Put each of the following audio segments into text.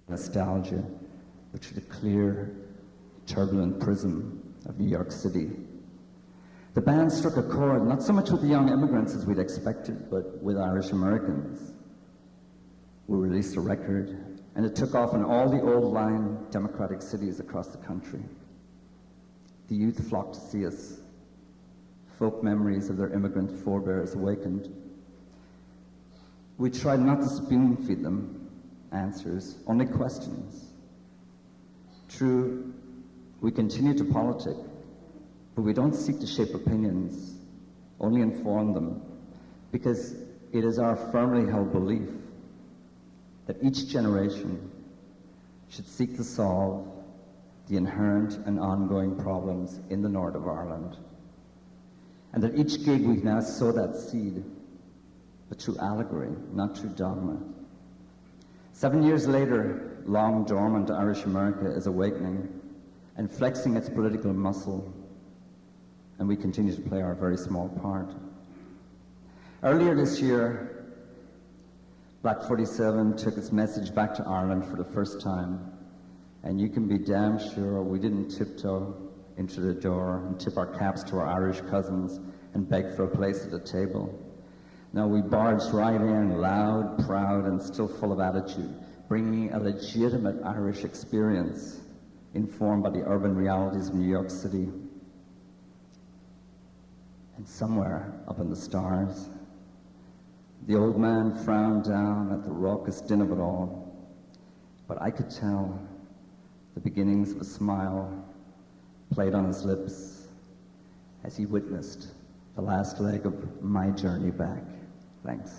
nostalgia, but through the clear, turbulent prism of New York City. The band struck a chord, not so much with the young immigrants as we'd expected, but with Irish Americans. We released a record, and it took off in all the old line democratic cities across the country. The youth flocked to see us. Folk memories of their immigrant forebears awakened. We tried not to spoon-feed them answers, only questions. True, we continue to politic, but we don't seek to shape opinions, only inform them, because it is our firmly held belief that each generation should seek to solve the inherent and ongoing problems in the north of Ireland, and that each gig we now sow that seed, but through allegory, not through dogma. 7 years later, long dormant Irish America is awakening and flexing its political muscle, and we continue to play our very small part. Earlier this year, Black 47 took its message back to Ireland for the first time, and you can be damn sure we didn't tiptoe into the door and tip our caps to our Irish cousins and beg for a place at the table. No, we barged right in, loud, proud, and still full of attitude, bringing a legitimate Irish experience informed by the urban realities of New York City. And somewhere up in the stars, the old man frowned down at the raucous din of it all, but I could tell the beginnings of a smile played on his lips as he witnessed the last leg of my journey back. Thanks.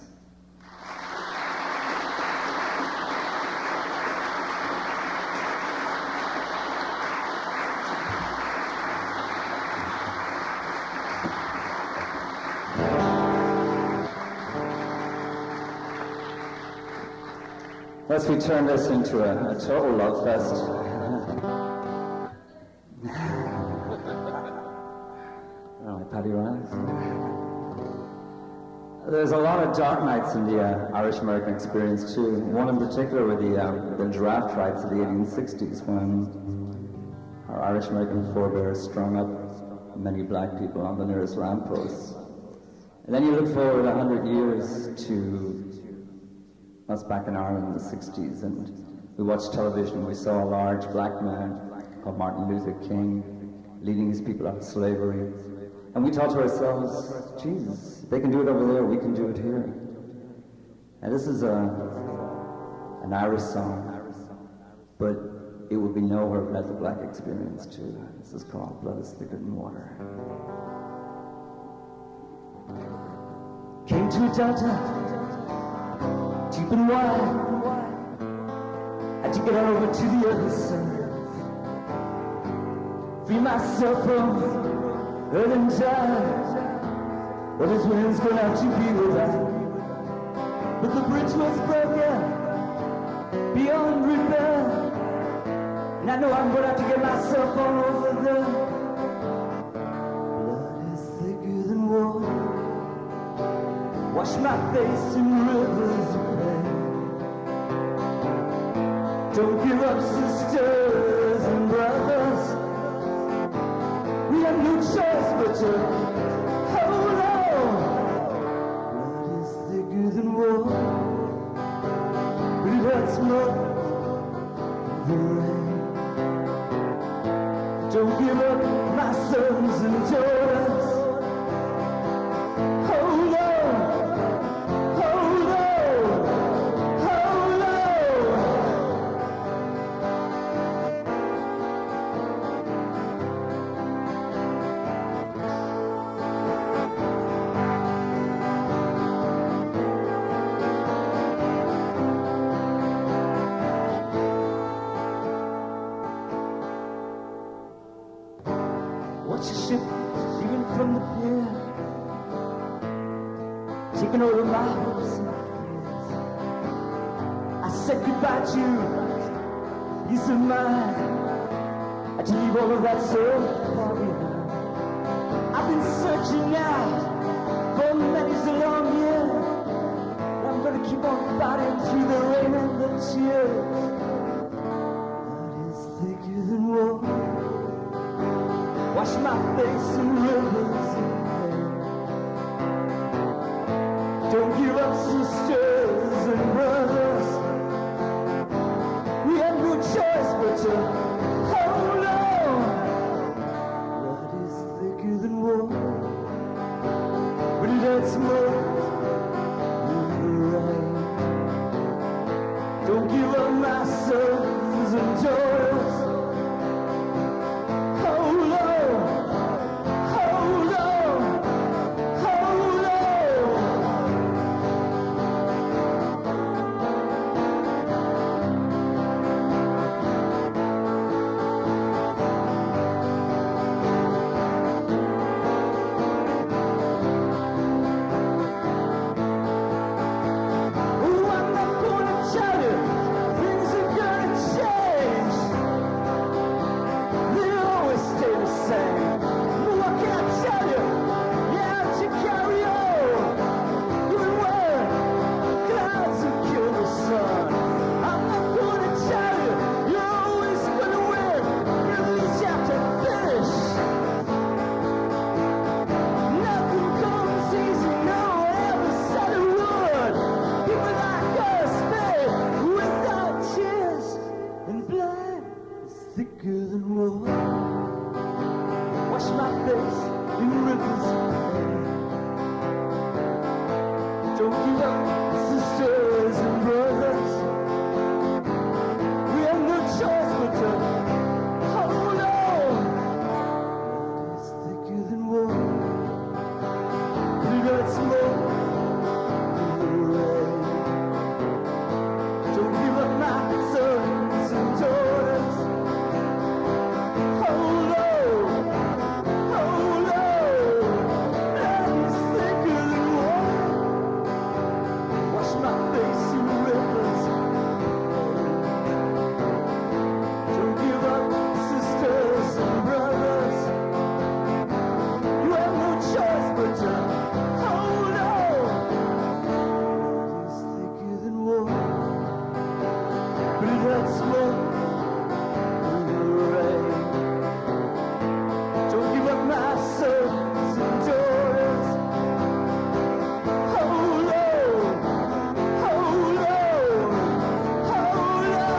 Let's we turn this into a total love fest. Oh, Paddy Rise. There's a lot of dark nights in the Irish-American experience too. One in particular with the draft rights of the 1860s, when our Irish-American forebears strung up many black people on the nearest lampposts. And then you look forward 100 years to us back in Ireland in the 60s, and we watched television. We saw a large black man called Martin Luther King leading his people out of slavery. And we thought to ourselves, Jesus, if they can do it over there, we can do it here. And this is an Irish song, but it would be nowhere without the black experience too. This is called Blood is Thicker Than Water. Came to a delta, deep and wide, had to get over to the other side, free myself from earth and tide. Well, this wind's gonna have to be without, but the bridge was broken beyond repair, and I know I'm gonna have to get myself on over there. Blood is thicker than water, wash my face in rivers of pain. Don't give up, sisters and brothers, we have no choice but to hold on. Blood is thicker than water, but it hurts more than rain. Don't give up, my sons and daughters. Hold on, hold on, hold on. Watch the ship leaving from the pier, taking over my hopes and fears. I said goodbye to peace of mind. I had to leave all of that so far behind. I've been searching out for many's a long year, but I'm gonna keep on fighting through the rain and the tears. my face in rivers of pain. Don't give up, sisters and brothers. We have no choice but to hold on. Blood is thicker than water, but it hurts more in the rain. Don't give up, my sons and daughters. Hold on, hold on, hold on. Oh, I'm not gonna tell you things are gonna change. They always stay the same. But what can I tell you? You have to carry on. Even when clouds will kill the sun. I'm not gonna tell you you're always gonna win. At least you have to finish. Nothing comes easy, no one ever said it would. People like us made without tears, and blood is thicker than water. Wash my face in rivers of pain. Don't give up, sisters and brothers. We have no choice but to hold on. Blood is thicker than water, but it hurts more in the rain. Don't give up, my sons and daughters. Hold on, hold on. Blood is thicker than water. Wash my face in rivers of pain. Don't give up, sisters and brothers. You have no choice but to hold on. Blood is thicker than water, but it hurts more in the rain. Don't give up, my sons and daughters. Hold on, hold on, hold on.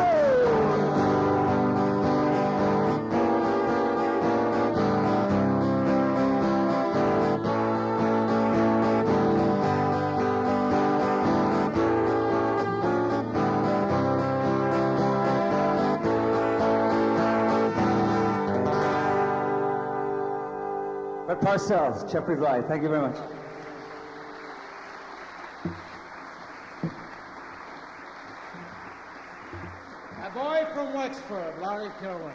But Parcells, Jeffrey Blythe, thank you very much. A boy from Wexford, Larry Kirwan.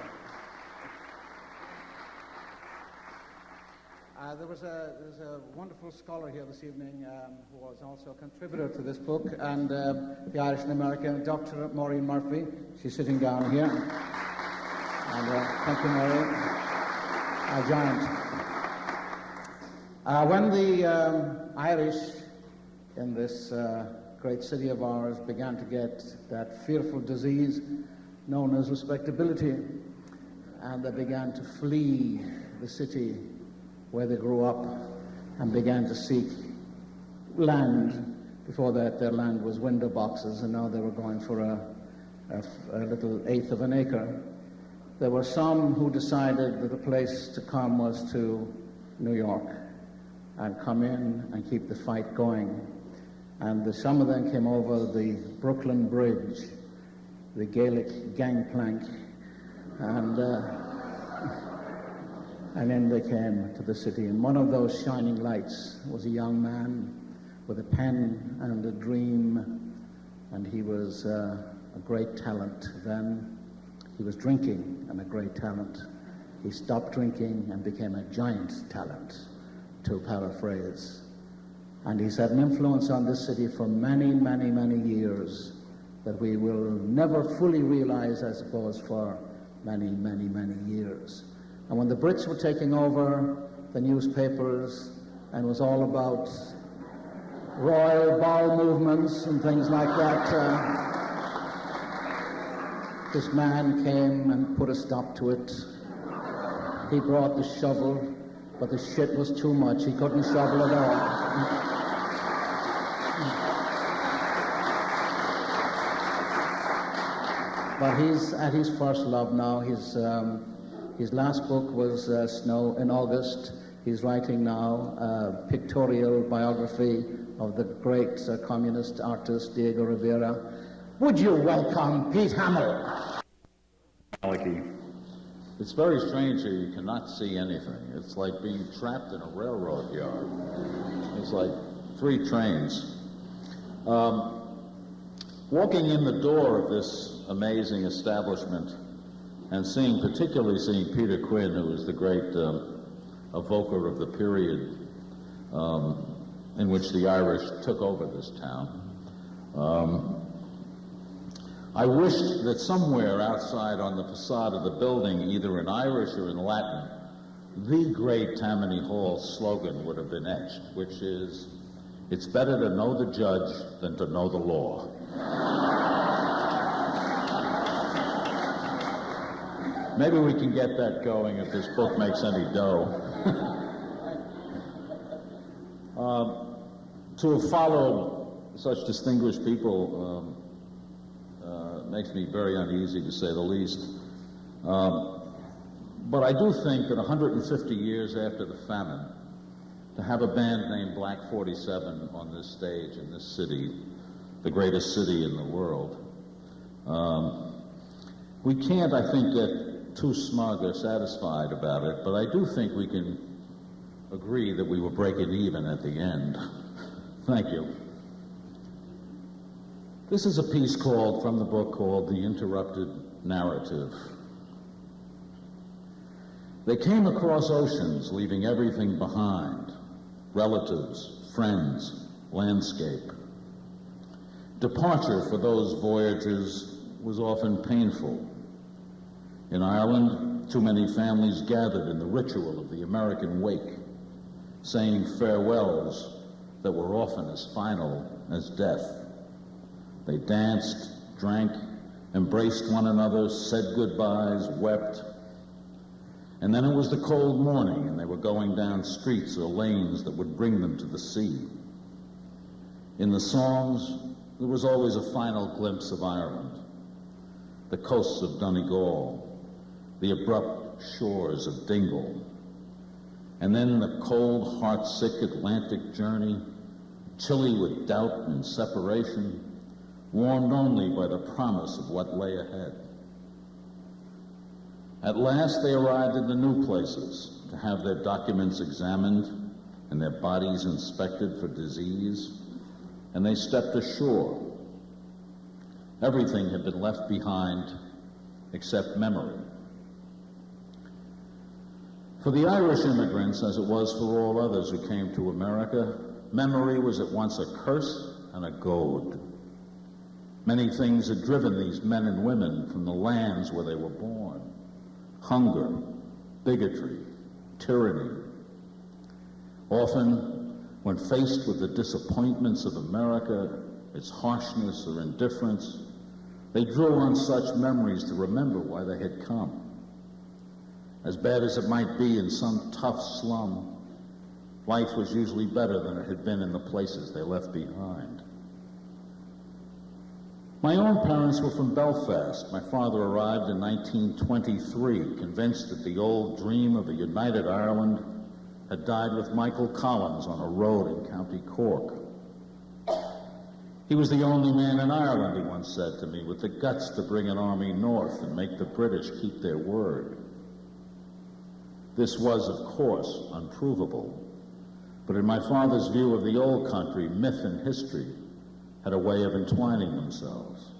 There's a wonderful scholar here this evening who was also a contributor to this book, and the Irish and American, Dr. Maureen Murphy. She's sitting down here. And thank you, Maureen. A giant. When the Irish in this great city of ours began to get that fearful disease known as respectability, and they began to flee the city where they grew up and began to seek land. Before that, their land was window boxes, and now they were going for a little eighth of an acre. There were some who decided that the place to come was to New York and come in and keep the fight going. And some of them came over the Brooklyn Bridge, the Gaelic gangplank, and in they came to the city. And one of those shining lights was a young man with a pen and a dream, and he was a great talent then. He was drinking and a great talent. He stopped drinking and became a giant talent, to paraphrase. And he's had an influence on this city for many, many, many years that we will never fully realize, I suppose, for many, many, many years. And when the Brits were taking over the newspapers and it was all about royal bowel movements and things like that, this man came and put a stop to it. He brought the shovel, but the shit was too much. He couldn't shovel it all. But he's at his first love now. His last book was Snow in August. He's writing now a pictorial biography of the great communist artist Diego Rivera. Would you welcome Pete Hamill? Malachy. It's very strange here. You cannot see anything. It's like being trapped in a railroad yard. It's like 3 trains. Walking in the door of this amazing establishment and particularly seeing Peter Quinn, who was the great evoker of the period in which the Irish took over this town. I wished that somewhere outside on the facade of the building, either in Irish or in Latin, the great Tammany Hall slogan would have been etched, which is, "It's better to know the judge than to know the law." Maybe we can get that going if this book makes any dough. To have followed such distinguished people makes me very uneasy, to say the least. But I do think that 150 years after the famine, to have a band named Black 47 on this stage in this city, the greatest city in the world, we can't, I think, get too smug or satisfied about it, but I do think we can agree that we were breaking even at the end. Thank you. This is a piece from the book called The Interrupted Narrative. They came across oceans, leaving everything behind: relatives, friends, landscape. Departure for those voyagers was often painful. In Ireland, too many families gathered in the ritual of the American wake, saying farewells that were often as final as death. They danced, drank, embraced one another, said goodbyes, wept. And then it was the cold morning, and they were going down streets or lanes that would bring them to the sea. In the songs, there was always a final glimpse of Ireland, the coasts of Donegal, the abrupt shores of Dingle, and then the cold, heart-sick Atlantic journey, chilly with doubt and separation, warmed only by the promise of what lay ahead. At last they arrived in the new places to have their documents examined and their bodies inspected for disease, and they stepped ashore. Everything had been left behind except memory. For the Irish immigrants, as it was for all others who came to America, memory was at once a curse and a goad. Many things had driven these men and women from the lands where they were born: hunger, bigotry, tyranny. Often, when faced with the disappointments of America, its harshness or indifference, they drew on such memories to remember why they had come. As bad as it might be in some tough slum, life was usually better than it had been in the places they left behind. My own parents were from Belfast. My father arrived in 1923, convinced that the old dream of a united Ireland had died with Michael Collins on a road in County Cork. He was the only man in Ireland, he once said to me, with the guts to bring an army north and make the British keep their word. This was, of course, unprovable, but in my father's view of the old country, myth and history had a way of entwining themselves.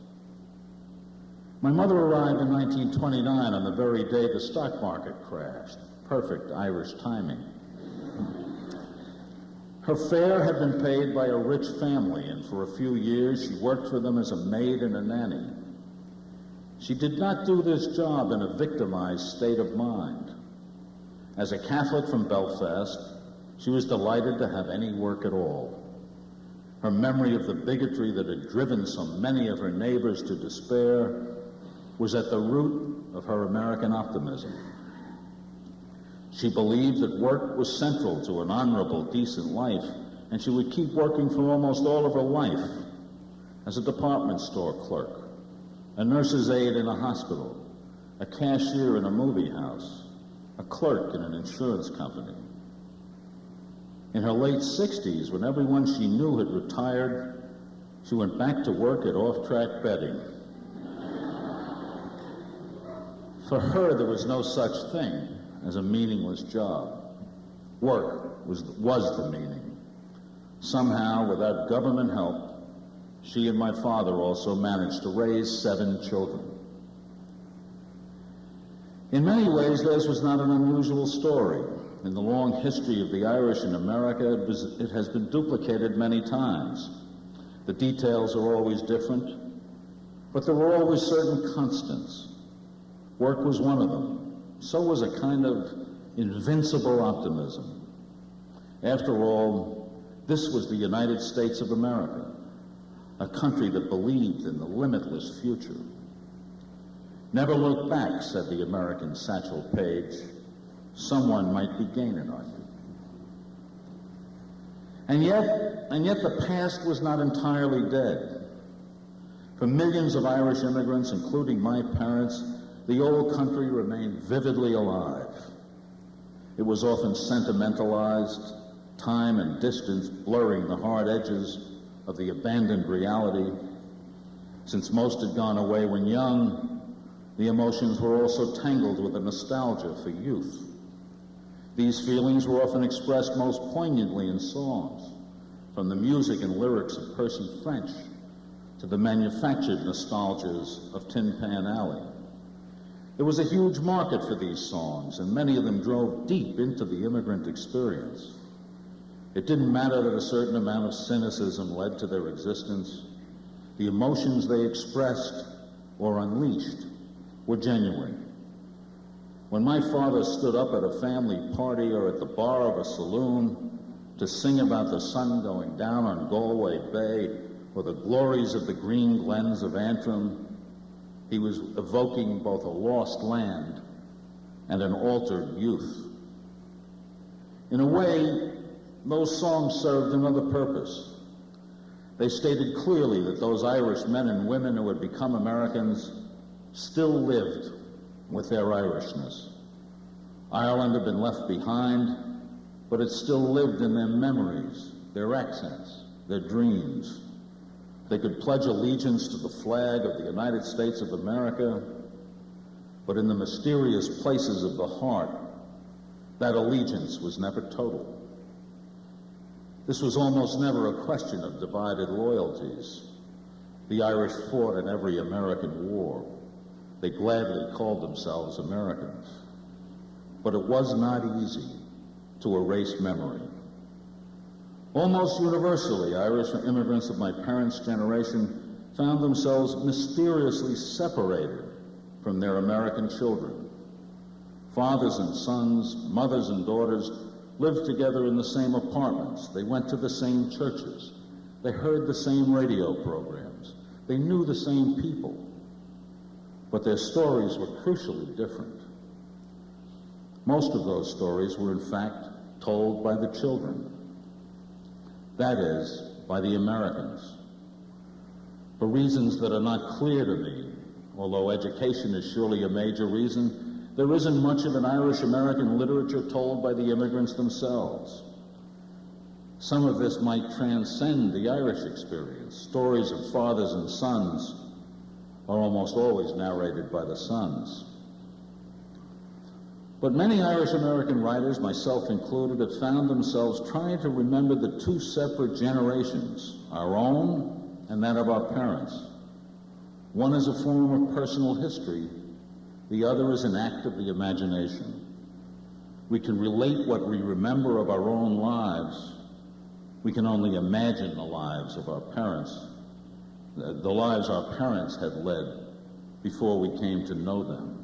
My mother arrived in 1929 on the very day the stock market crashed. Perfect Irish timing. Her fare had been paid by a rich family, and for a few years she worked for them as a maid and a nanny. She did not do this job in a victimized state of mind. As a Catholic from Belfast, she was delighted to have any work at all. Her memory of the bigotry that had driven so many of her neighbors to despair was at the root of her American optimism. She believed that work was central to an honorable, decent life, and she would keep working for almost all of her life as a department store clerk, a nurse's aide in a hospital, a cashier in a movie house, a clerk in an insurance company. In her late 60s, when everyone she knew had retired, she went back to work at off-track betting. For her, there was no such thing as a meaningless job. Work was the meaning. Somehow, without government help, she and my father also managed to raise 7 children. In many ways, theirs was not an unusual story. In the long history of the Irish in America, it has been duplicated many times. The details are always different, but there were always certain constants. Work was one of them. So was a kind of invincible optimism. After all, this was the United States of America, a country that believed in the limitless future. Never look back, said the American Satchel Paige. Someone might be gaining on you. And yet the past was not entirely dead. For millions of Irish immigrants, including my parents, the old country remained vividly alive. It was often sentimentalized, time and distance blurring the hard edges of the abandoned reality. Since most had gone away when young, the emotions were also tangled with a nostalgia for youth. These feelings were often expressed most poignantly in songs, from the music and lyrics of Percy French to the manufactured nostalgias of Tin Pan Alley. There was a huge market for these songs, and many of them drove deep into the immigrant experience. It didn't matter that a certain amount of cynicism led to their existence. The emotions they expressed or unleashed were genuine. When my father stood up at a family party or at the bar of a saloon to sing about the sun going down on Galway Bay or the glories of the green glens of Antrim, he was evoking both a lost land and an altered youth. In a way, those songs served another purpose. They stated clearly that those Irish men and women who had become Americans still lived with their Irishness. Ireland had been left behind, but it still lived in their memories, their accents, their dreams. They could pledge allegiance to the flag of the United States of America, but in the mysterious places of the heart, that allegiance was never total. This was almost never a question of divided loyalties. The Irish fought in every American war. They gladly called themselves Americans. But it was not easy to erase memory. Almost universally, Irish immigrants of my parents' generation found themselves mysteriously separated from their American children. Fathers and sons, mothers and daughters lived together in the same apartments. They went to the same churches. They heard the same radio programs. They knew the same people. But their stories were crucially different. Most of those stories were, in fact, told by the children. That is, by the Americans. For reasons that are not clear to me, although education is surely a major reason, there isn't much of an Irish-American literature told by the immigrants themselves. Some of this might transcend the Irish experience. Stories of fathers and sons are almost always narrated by the sons. But many Irish-American writers, myself included, have found themselves trying to remember the two separate generations, our own and that of our parents. One is a form of personal history, the other is an act of the imagination. We can relate what we remember of our own lives. We can only imagine the lives of our parents, the lives our parents had led before we came to know them.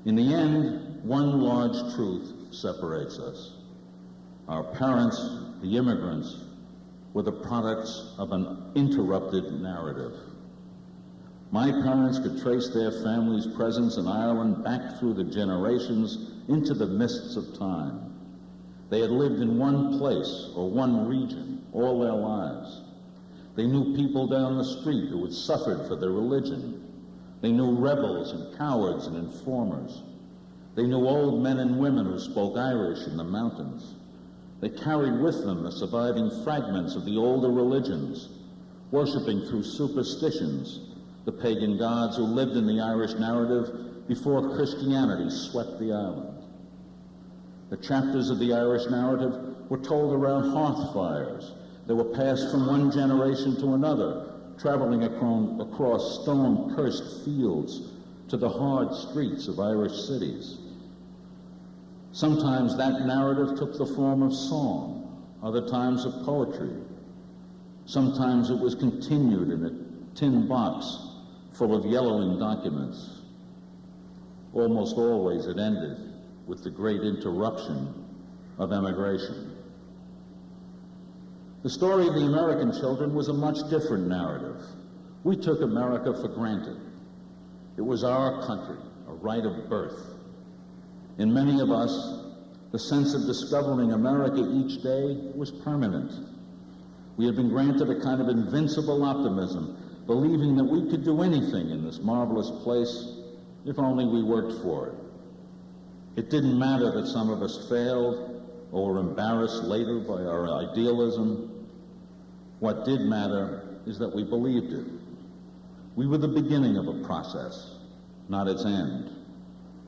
In the end, one large truth separates us. Our parents, the immigrants, were the products of an interrupted narrative. My parents could trace their family's presence in Ireland back through the generations into the mists of time. They had lived in one place or one region all their lives. They knew people down the street who had suffered for their religion. They knew rebels and cowards and informers. They knew old men and women who spoke Irish in the mountains. They carried with them the surviving fragments of the older religions, worshiping through superstitions the pagan gods who lived in the Irish narrative before Christianity swept the island. The chapters of the Irish narrative were told around hearth fires. They were passed from one generation to another, traveling across stone-cursed fields to the hard streets of Irish cities. Sometimes that narrative took the form of song, other times of poetry. Sometimes it was continued in a tin box full of yellowing documents. Almost always it ended with the great interruption of emigration. The story of the American children was a much different narrative. We took America for granted. It was our country, a right of birth. In many of us, the sense of discovering America each day was permanent. We had been granted a kind of invincible optimism, believing that we could do anything in this marvelous place if only we worked for it. It didn't matter that some of us failed or were embarrassed later by our idealism. What did matter is that we believed it. We were the beginning of a process, not its end.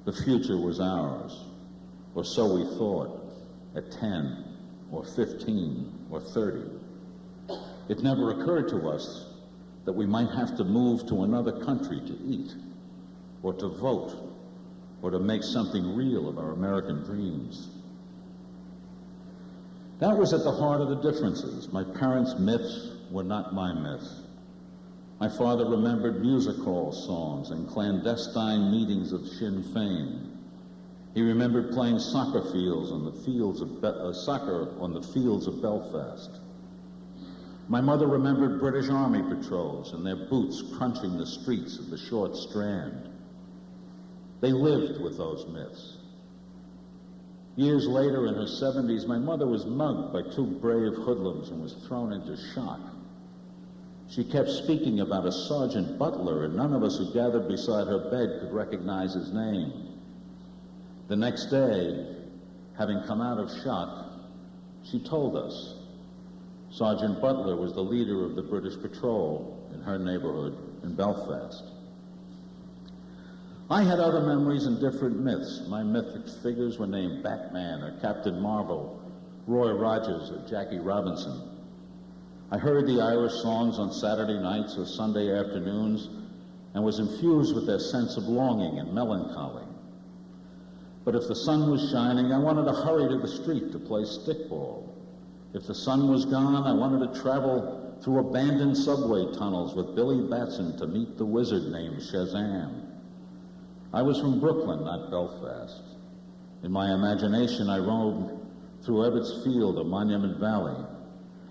The future was ours, or so we thought, at 10 or 15 or 30. It never occurred to us that we might have to move to another country to eat, or to vote, or to make something real of our American dreams. That was at the heart of the differences. My parents' myths were not my myths. My father remembered music hall songs and clandestine meetings of Sinn Féin. He remembered playing soccer on the fields of Belfast. My mother remembered British Army patrols and their boots crunching the streets of the short Strand. They lived with those myths. Years later, in her 70s, my mother was mugged by two brave hoodlums and was thrown into shock. She kept speaking about a Sergeant Butler, and none of us who gathered beside her bed could recognize his name. The next day, having come out of shock, she told us Sergeant Butler was the leader of the British patrol in her neighborhood in Belfast. I had other memories and different myths. My mythic figures were named Batman or Captain Marvel, Roy Rogers or Jackie Robinson. I heard the Irish songs on Saturday nights or Sunday afternoons and was infused with their sense of longing and melancholy. But if the sun was shining, I wanted to hurry to the street to play stickball. If the sun was gone, I wanted to travel through abandoned subway tunnels with Billy Batson to meet the wizard named Shazam. I was from Brooklyn, not Belfast. In my imagination, I roamed through Ebbets Field or Monument Valley.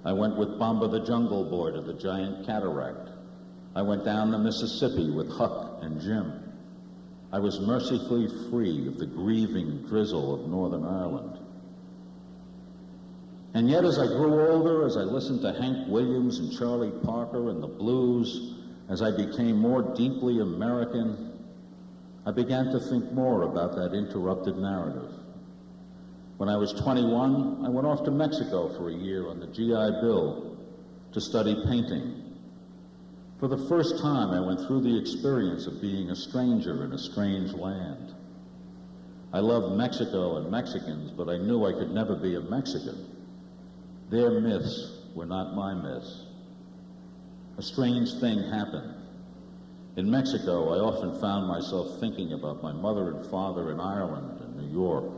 I went with Bomba the Jungle Boy to the giant cataract. I went down the Mississippi with Huck and Jim. I was mercifully free of the grieving drizzle of Northern Ireland. And yet, as I grew older, as I listened to Hank Williams and Charlie Parker and the blues, as I became more deeply American, I began to think more about that interrupted narrative. When I was 21, I went off to Mexico for a year on the GI Bill to study painting. For the first time, I went through the experience of being a stranger in a strange land. I loved Mexico and Mexicans, but I knew I could never be a Mexican. Their myths were not my myths. A strange thing happened. In Mexico, I often found myself thinking about my mother and father in Ireland and New York.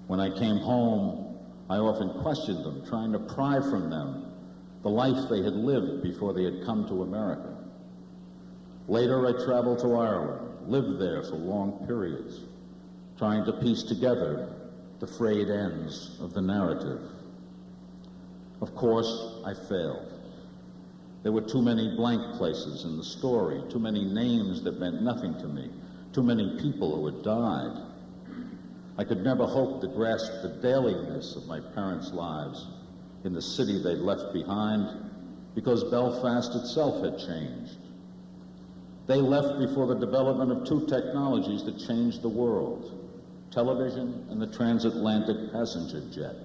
When I came home, I often questioned them, trying to pry from them the life they had lived before they had come to America. Later, I traveled to Ireland, lived there for long periods, trying to piece together the frayed ends of the narrative. Of course, I failed. There were too many blank places in the story, too many names that meant nothing to me, too many people who had died. I could never hope to grasp the dailiness of my parents' lives in the city they'd left behind because Belfast itself had changed. They left before the development of two technologies that changed the world, television and the transatlantic passenger jet.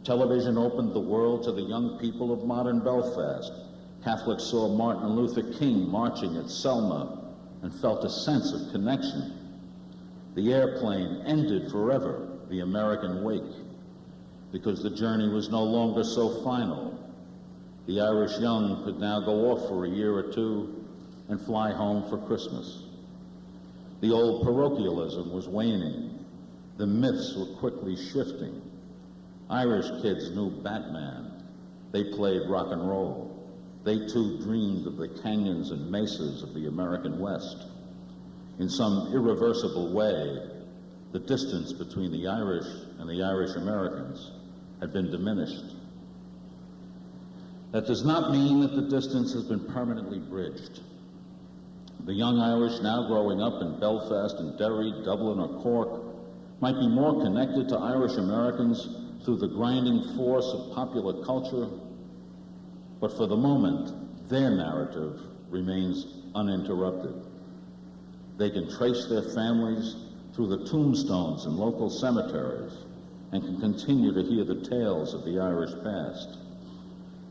Television opened the world to the young people of modern Belfast. Catholics saw Martin Luther King marching at Selma and felt a sense of connection. The airplane ended forever the American wake because the journey was no longer so final. The Irish young could now go off for a year or two and fly home for Christmas. The old parochialism was waning. The myths were quickly shifting. Irish kids knew Batman. They played rock and roll. They too dreamed of the canyons and mesas of the American West. In some irreversible way, the distance between the Irish and the Irish Americans had been diminished. That does not mean that the distance has been permanently bridged. The young Irish now growing up in Belfast and Derry, Dublin, or Cork might be more connected to Irish Americans through the grinding force of popular culture, but for the moment, their narrative remains uninterrupted. They can trace their families through the tombstones in local cemeteries and can continue to hear the tales of the Irish past.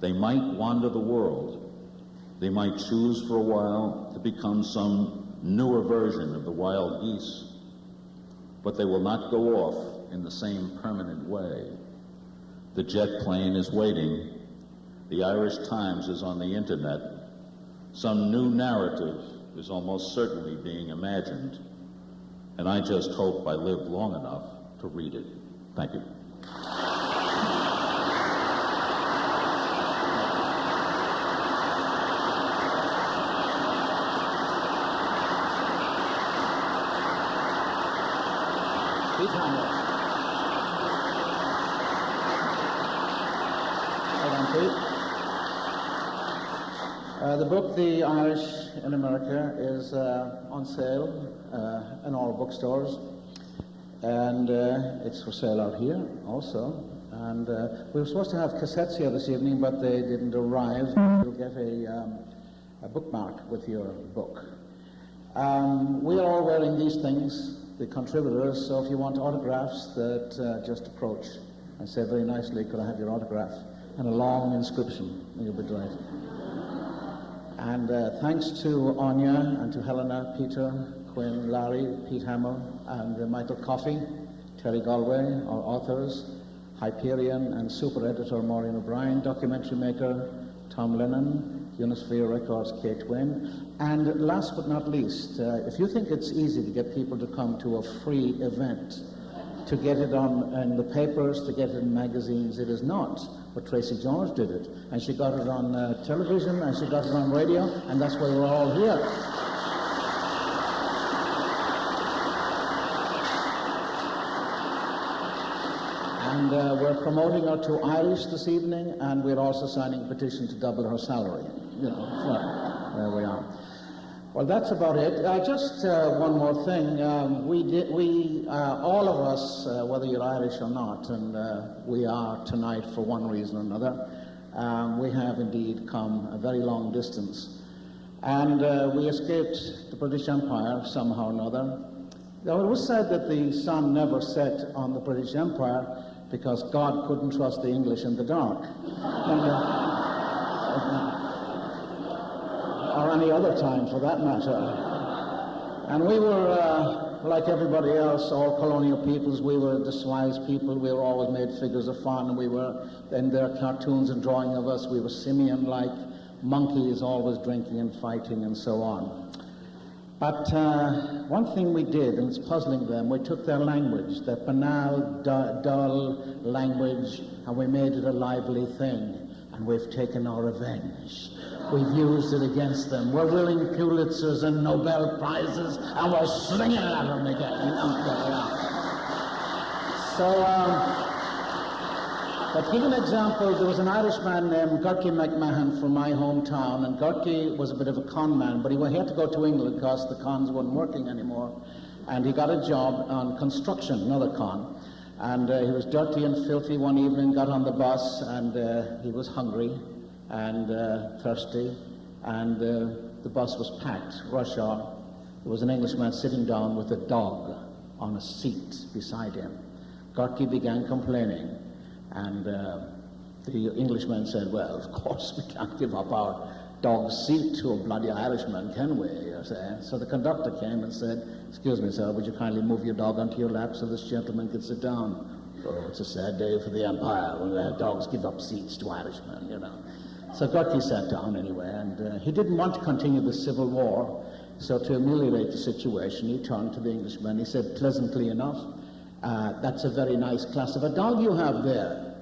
They might wander the world. They might choose for a while to become some newer version of the wild geese, but they will not go off in the same permanent way. The jet plane is waiting. The Irish Times is on the internet. Some new narrative is almost certainly being imagined, and I just hope I live long enough to read it. Thank you. Pete Hamill. Hold on, Pete. The book, The Irish in America, is on sale in all bookstores, and it's for sale out here also. And we were supposed to have cassettes here this evening, but they didn't arrive. You'll get a bookmark with your book. We are all wearing these things, the contributors, so if you want autographs, that just approach and say very nicely, could I have your autograph? And a long inscription, and you'll be delighted. And thanks to Anya and to Helena, Peter, Quinn, Larry, Pete Hamill, and Michael Coffey, Terry Galway, our authors, Hyperion and super editor Maureen O'Brien, documentary maker Tom Lennon, Unisphere Records Kate Wynn, and last but not least, if you think it's easy to get people to come to a free event, to get it on in the papers, to get it in magazines, it is not. But Tracy George did it, and she got it on television, and she got it on radio, and that's why we're all here. And we're promoting her to Irish this evening, and we're also signing a petition to double her salary. You know, so there we are. Well, that's about it. Just one more thing. All of us, whether you're Irish or not, and we are tonight for one reason or another, we have indeed come a very long distance. And we escaped the British Empire somehow or another. Now, it was said that the sun never set on the British Empire because God couldn't trust the English in the dark. Or any other time, for that matter. And we were, like everybody else, all colonial peoples, we were despised people. We were always made figures of fun. We were, in their cartoons and drawing of us, we were simian-like monkeys, always drinking and fighting and so on. But one thing we did, and it's puzzling them, we took their language, their banal, dull language, and we made it a lively thing. And we've taken our revenge. We've used it against them. We're winning Pulitzers and Nobel Prizes, and we're slinging it at them again. So, but to give an example, there was an Irishman named Gertie McMahon from my hometown, and Gertie was a bit of a con man, but he had to go to England because the cons weren't working anymore. and he got a job on construction, another con. And he was dirty and filthy one evening, got on the bus, and he was hungry and thirsty, and the bus was packed, rush hour. There was an Englishman sitting down with a dog on a seat beside him. Gorky began complaining, and the Englishman said, well, of course we can't give up our dog's seat to a bloody Irishman, can we? So the conductor came and said, excuse me, sir, would you kindly move your dog onto your lap so this gentleman can sit down? Oh, it's a sad day for the Empire when dogs give up seats to Irishmen, you know. So Gorky sat down anyway, and he didn't want to continue the Civil War, so to ameliorate the situation, he turned to the Englishman. He said, pleasantly enough, that's a very nice class of a dog you have there.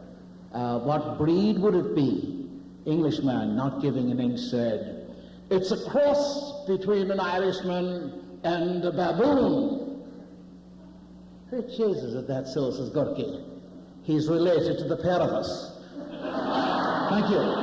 What breed would it be? Englishman, not giving an inch, said, it's a cross between an Irishman and a baboon. Hey, Jesus, is that so, says Gorky. He's related to the pair of us. Thank you.